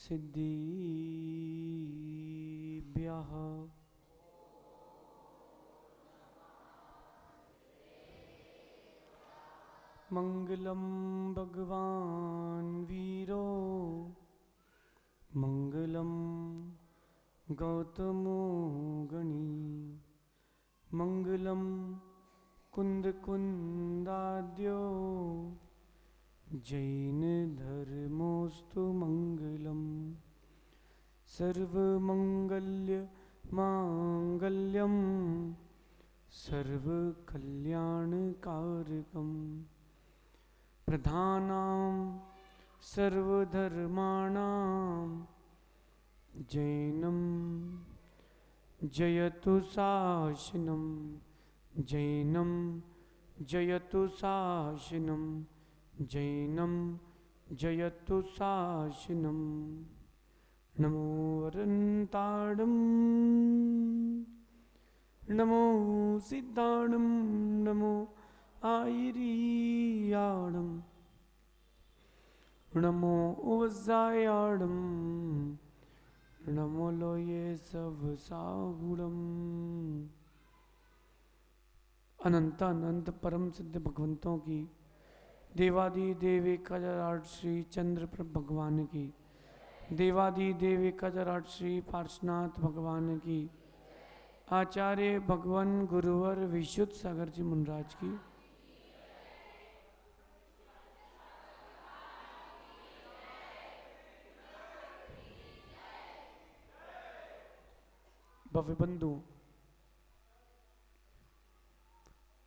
सिद्धिभ्यः मंगलम भगवान वीरो मंगलम गौतमो गणी मंगलम कुंद कुंदाद्यो जैन धर्मोस्तु मंगलम सर्वमंगल्य मांगल्यम सर्वकल्याणकारकम प्रधानां सर्वधर्माणां जैनं जयतु शासनं जैनं जयतु शासनं जैनं जयतु शासनं नमो वरन्ताडं नमो सिद्धाणं नमो आयिरीयाणं नमो उवज्जायाणं नमो लोये सब सागुणम्। अनंत अनंत परम सिद्ध भगवंतों की देवादि देव 1008 श्री चंद्रप्रभ भगवान की देवादि देव 1008 श्री पार्श्वनाथ भगवान की आचार्य भगवान गुरुवर विशुद्ध सागर जी मुनराज की भव्य बंधु,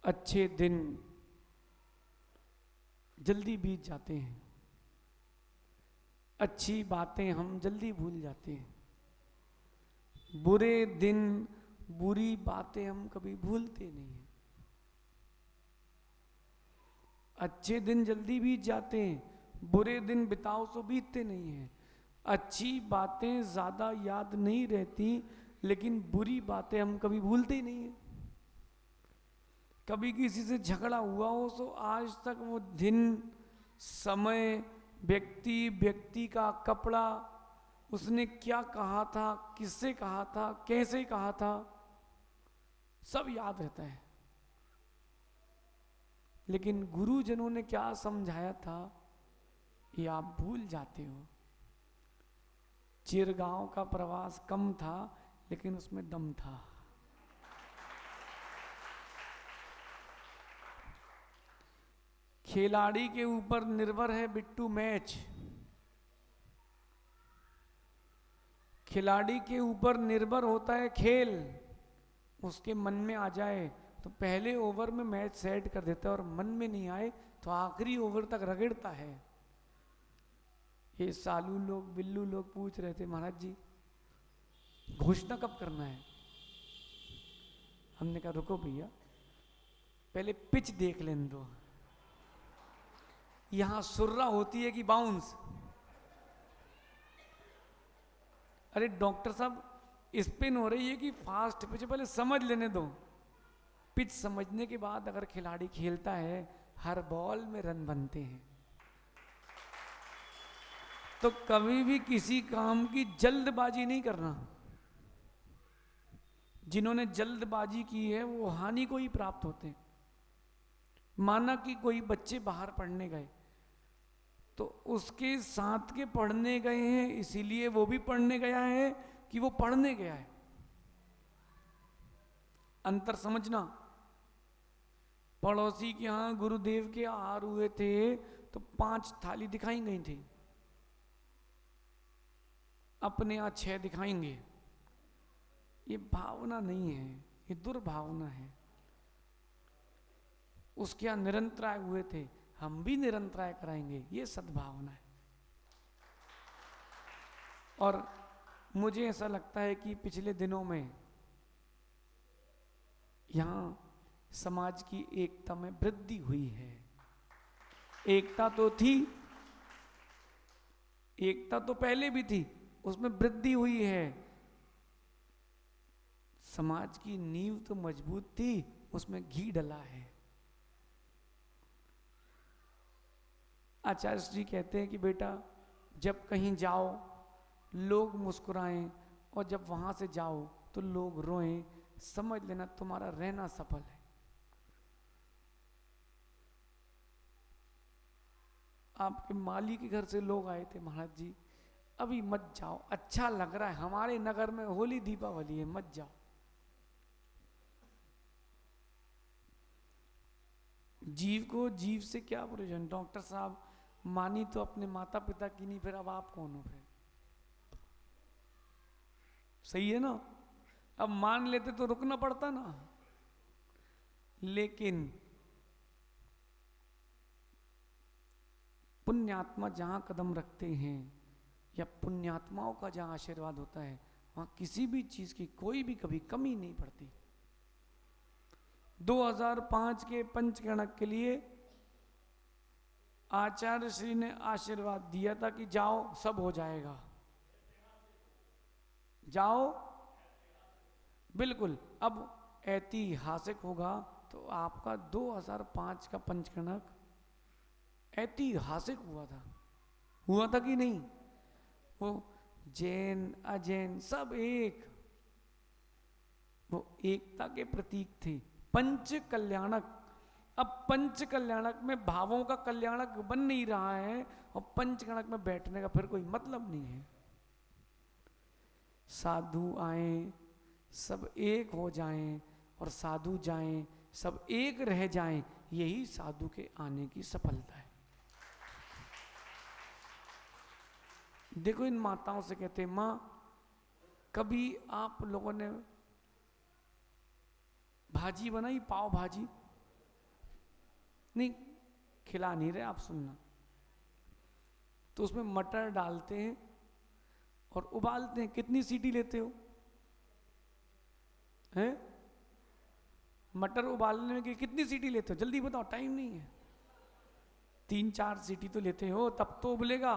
अच्छे दिन जल्दी बीत जाते हैं, अच्छी बातें हम जल्दी भूल जाते हैं, बुरे दिन बुरी बातें हम कभी भूलते नहीं हैं। अच्छे दिन जल्दी बीत जाते हैं, बुरे दिन बिताओ तो बीतते नहीं हैं। अच्छी बातें ज्यादा याद नहीं रहती, लेकिन बुरी बातें हम कभी भूलते ही नहीं हैं। कभी किसी से झगड़ा हुआ हो तो आज तक वो दिन, समय, व्यक्ति का कपड़ा, उसने क्या कहा था, किससे कहा था, कैसे कहा था, सब याद रहता है। लेकिन गुरुजनों ने क्या समझाया था ये आप भूल जाते हो। चिरगांव का प्रवास कम था, लेकिन उसमें दम था। खिलाड़ी के ऊपर निर्भर है बिट्टू मैच। खिलाड़ी के ऊपर निर्भर होता है खेल। उसके मन में आ जाए तो पहले ओवर में मैच सेट कर देता है, और मन में नहीं आए तो आखिरी ओवर तक रगड़ता है। ये सालू लोग, बिल्लू लोग पूछ रहे थे, महाराज जी घोषणा कब करना है? हमने कहा रुको भैया, पहले पिच देख लेने दो, यहां सुर्रा होती है कि बाउंस। अरे डॉक्टर साहब स्पिन हो रही है कि फास्ट पिच, पहले समझ लेने दो। पिच समझने के बाद अगर खिलाड़ी खेलता है, हर बॉल में रन बनते हैं। तो कभी भी किसी काम की जल्दबाजी नहीं करना। जिन्होंने जल्दबाजी की है वो हानि को ही प्राप्त होते हैं। माना कि कोई बच्चे बाहर पढ़ने गए, तो उसके साथ के पढ़ने गए हैं, इसीलिए वो भी पढ़ने गया है कि वो पढ़ने गया है। अंतर समझना। पड़ोसी के यहां गुरुदेव के आहार हुए थे तो 5 थाली दिखाई गई थी, अपने यहां 6 दिखाएंगे। ये भावना नहीं है, ये दुर्भावना है। उसके यहां निरंतराय हुए थे, हम भी निरंतराय कराएंगे, ये सद्भावना है। और मुझे ऐसा लगता है कि पिछले दिनों में यहां समाज की एकता में वृद्धि हुई है। एकता तो थी, एकता तो पहले भी थी, उसमें वृद्धि हुई है। समाज की नींव तो मजबूत थी, उसमें घी डला है। आचार्य जी कहते हैं कि बेटा जब कहीं जाओ लोग मुस्कुराएं और जब वहां से जाओ तो लोग रोएं, समझ लेना तुम्हारा रहना सफल है। आपके माली के घर से लोग आए थे, महाराज जी अभी मत जाओ, अच्छा लग रहा है, हमारे नगर में होली दीपावली है, मत जाओ। जीव को जीव से क्या प्रयोजन? डॉक्टर साहब मानी तो अपने माता पिता की नहीं, फिर अब आप कौन हो? फिर सही है ना, अब मान लेते तो रुकना पड़ता ना। लेकिन पुण्यात्मा जहां कदम रखते हैं या पुण्यात्माओं का जहां आशीर्वाद होता है, वहां किसी भी चीज की कोई भी कभी कमी नहीं पड़ती। 2005 के पंचगणक के लिए आचार्य श्री ने आशीर्वाद दिया था कि जाओ सब हो जाएगा, जाओ। बिल्कुल, अब ऐतिहासिक होगा तो आपका 2005 का पंचगणक ऐतिहासिक हुआ था कि नहीं? वो जैन अजैन सब एक, वो एकता के प्रतीक थे। पंच कल्याणक, अब पंच कल्याणक में भावों का कल्याणक बन नहीं रहा है और पंचगणक में बैठने का फिर कोई मतलब नहीं है। साधु आए सब एक हो जाएं और साधु जाएं सब एक रह जाएं, यही साधु के आने की सफलता है। देखो इन माताओं से कहते, माँ कभी आप लोगों ने भाजी बनाई, पाव भाजी? नहीं, खिला नहीं रहे आप, सुनना। तो उसमें मटर डालते हैं और उबालते हैं, कितनी सीटी लेते हो? हैं? मटर उबालने में कितनी सीटी लेते हो? जल्दी बताओ, टाइम नहीं है। 3-4 सीटी तो लेते हो, तब तो उबलेगा।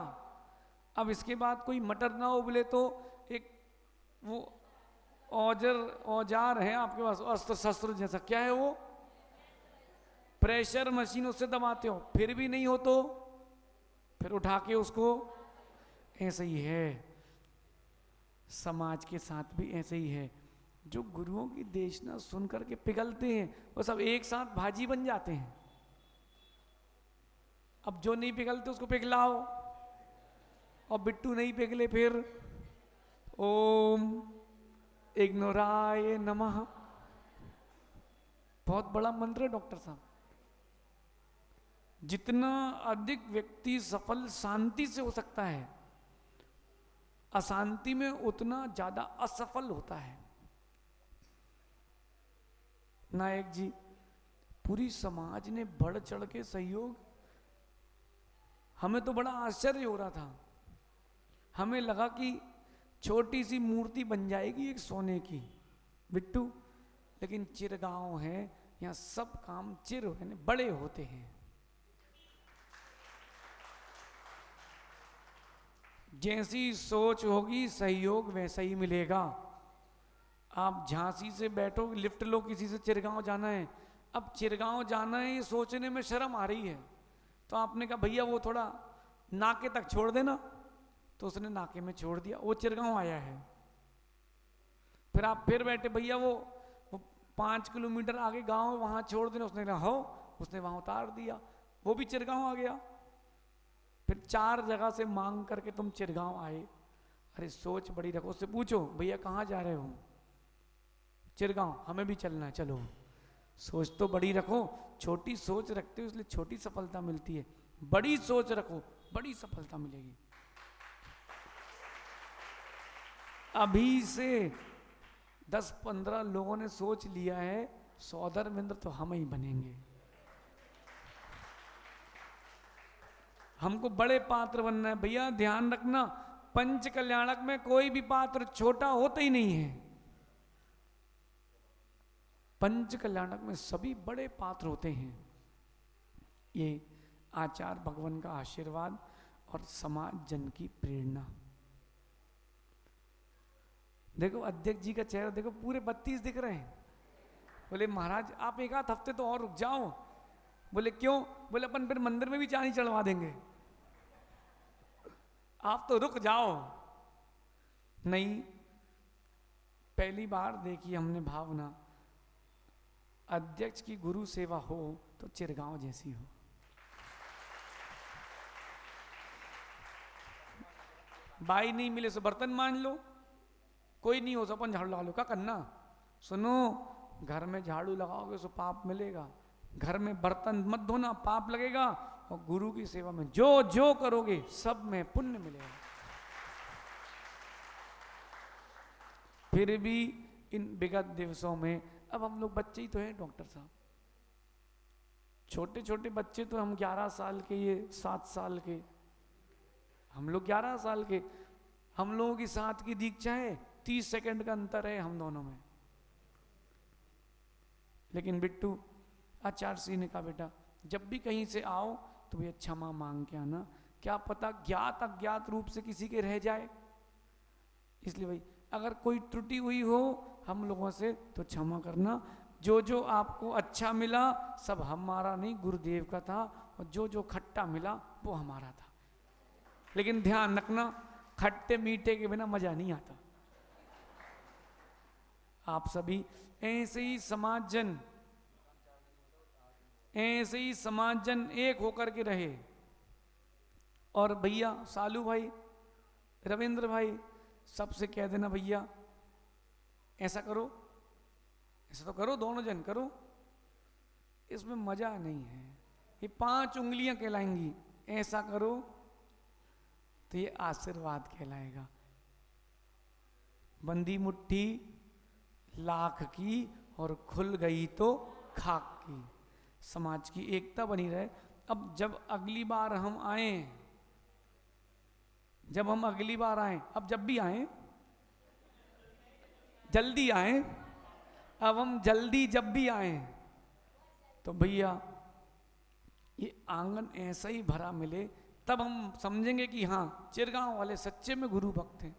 अब इसके बाद कोई मटर ना उबले तो एक वो औजार है आपके पास, अस्त्र शस्त्र जैसा, क्या है वो? प्रेशर मशीन, उससे दबाते हो, फिर भी नहीं हो तो फिर उठा के उसको, ऐसे ही है समाज के साथ भी, ऐसे ही है। जो गुरुओं की देशना सुन करके पिघलते हैं वो सब एक साथ भाजी बन जाते हैं। अब जो नहीं पिघलते उसको पिघलाओ, और बिट्टू नहीं पिघले फिर ओम इग्नोराय नमः। बहुत बड़ा मंत्र है डॉक्टर साहब। जितना अधिक व्यक्ति सफल शांति से हो सकता है, अशांति में उतना ज्यादा असफल होता है। नायक जी, पूरी समाज ने बढ़ चढ़ के सहयोग, हमें तो बड़ा आश्चर्य हो रहा था। हमें लगा कि छोटी सी मूर्ति बन जाएगी एक सोने की, बिट्टू, लेकिन चिरगांव है, यहाँ सब काम चिर बड़े होते हैं। जैसी सोच होगी सहयोग वैसा ही मिलेगा। आप झांसी से बैठो, लिफ्ट लो, किसी से चिरगांव जाना है, अब चिरगांव जाना है ये सोचने में शर्म आ रही है, तो आपने कहा भैया वो थोड़ा नाके तक छोड़ देना, तो उसने नाके में छोड़ दिया, वो चिरगांव आया है। फिर आप फिर बैठे, भैया वो 5 किलोमीटर आगे गांव है वहां छोड़ देना, उसने कहा हो, उसने वहां उतार दिया, वो भी चिरगांव आ गया। फिर 4 जगह से मांग करके तुम चिरगांव आए। अरे सोच बड़ी रखो, उससे पूछो भैया कहाँ जा रहे हो? चिरगांव, हमें भी चलना है, चलो। सोच तो बड़ी रखो, छोटी सोच रखते हो इसलिए छोटी सफलता मिलती है, बड़ी सोच रखो बड़ी सफलता मिलेगी। अभी से 10-15 लोगों ने सोच लिया है सौधर्मेंद्र तो हम ही बनेंगे, हमको बड़े पात्र बनना है। भैया ध्यान रखना, पंच कल्याणक में कोई भी पात्र छोटा होता ही नहीं है। पंच कल्याणक में सभी बड़े पात्र होते हैं। ये आचार्य भगवान का आशीर्वाद और समाज जन की प्रेरणा। देखो अध्यक्ष जी का चेहरा देखो, पूरे 32 दिख रहे हैं। बोले महाराज आप एक आध हफ्ते तो और रुक जाओ। बोले क्यों? बोले अपन फिर मंदिर में भी चांदी चढ़वा देंगे, आप तो रुक जाओ। नहीं, पहली बार देखी हमने भावना, अध्यक्ष की गुरु सेवा हो तो चिरगांव जैसी हो। भाई नहीं मिले तो बर्तन मान लो, कोई नहीं हो तो अपन झाड़ू लगा लो। क्या करना? सुनो, घर में झाड़ू लगाओगे तो पाप मिलेगा, घर में बर्तन मत धोना, पाप लगेगा, और गुरु की सेवा में जो जो करोगे सब में पुण्य मिलेगा। फिर भी इन विगत दिवसों में, अब हम लोग बच्चे ही तो हैं डॉक्टर साहब, छोटे छोटे बच्चे तो हम 11 साल के, ये 7 साल के, हम लोग 11 साल के, हम लोगों की 7 की दीक्षा है, 30 सेकंड का अंतर है हम दोनों में। लेकिन बिट्टू, आचार्य सिंह ने कहा बेटा जब भी कहीं से आओ तो भैया क्षमा मांग के आना, क्या पता ज्ञात अज्ञात रूप से किसी के रह जाए, इसलिए भाई अगर कोई त्रुटि हुई हो हम लोगों से तो क्षमा करना। जो जो आपको अच्छा मिला सब हमारा नहीं, गुरुदेव का था, और जो जो खट्टा मिला वो हमारा था। लेकिन ध्यान रखना, खट्टे मीठे के बिना मजा नहीं आता। आप सभी ऐसे ही समाजजन, ऐसे ही समाजजन एक होकर के रहे। और भैया सालू भाई, रविंद्र भाई, सबसे कह देना भैया ऐसा करो, ऐसा तो करो, दोनों जन करो, इसमें मजा नहीं है। ये 5 उंगलियां कहलाएंगी, ऐसा करो तो ये आशीर्वाद कहलाएगा। बंदी मुट्ठी लाख की और खुल गई तो खाक की। समाज की एकता बनी रहे। अब जब अगली बार हम आए, जब हम अगली बार आए, अब जब भी आए जल्दी आए, अब हम जल्दी जब भी आए तो भैया ये आंगन ऐसा ही भरा मिले, तब हम समझेंगे कि हाँ चिरगांव वाले सच्चे में गुरु भक्त हैं।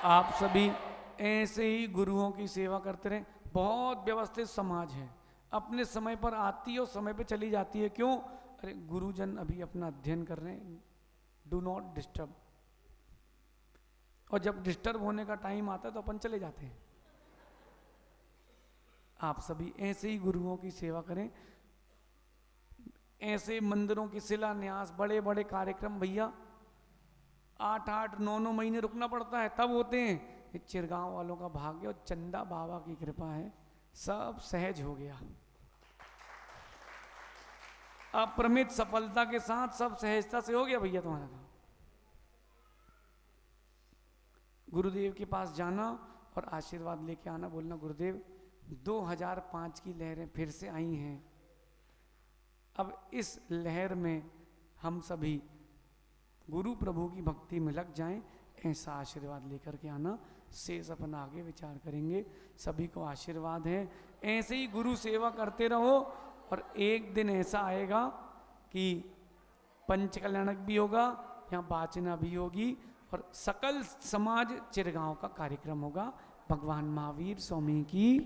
आप सभी ऐसे ही गुरुओं की सेवा करते रहे। बहुत व्यवस्थित समाज है, अपने समय पर आती है और समय पे चली जाती है। क्यों? अरे गुरुजन अभी अपना अध्ययन कर रहे हैं, डू नॉट डिस्टर्ब। और जब डिस्टर्ब होने का टाइम आता है तो अपन चले जाते हैं। आप सभी ऐसे ही गुरुओं की सेवा करें। ऐसे मंदिरों की शिलान्यास, बड़े बड़े कार्यक्रम भैया 8-8, 9-9 महीने रुकना पड़ता है, तब होते हैं। ये चिरगांव वालों का भाग्य और चंदा बाबा की कृपा है, सब सहज हो गया। अप्रमित सफलता के साथ सब सहजता से हो गया भैया तुम्हारा काम। गुरुदेव के पास जाना और आशीर्वाद लेके आना, बोलना गुरुदेव 2005 की लहरें फिर से आई हैं, अब इस लहर में हम सभी गुरु प्रभु की भक्ति में लग जाएं, ऐसा आशीर्वाद लेकर के आना। शेष अपन आगे विचार करेंगे। सभी को आशीर्वाद है, ऐसे ही गुरु सेवा करते रहो। और एक दिन ऐसा आएगा कि पंच कल्याणक भी होगा, यहाँ वाचना भी होगी और सकल समाज चिरगांव का कार्यक्रम होगा। भगवान महावीर स्वामी की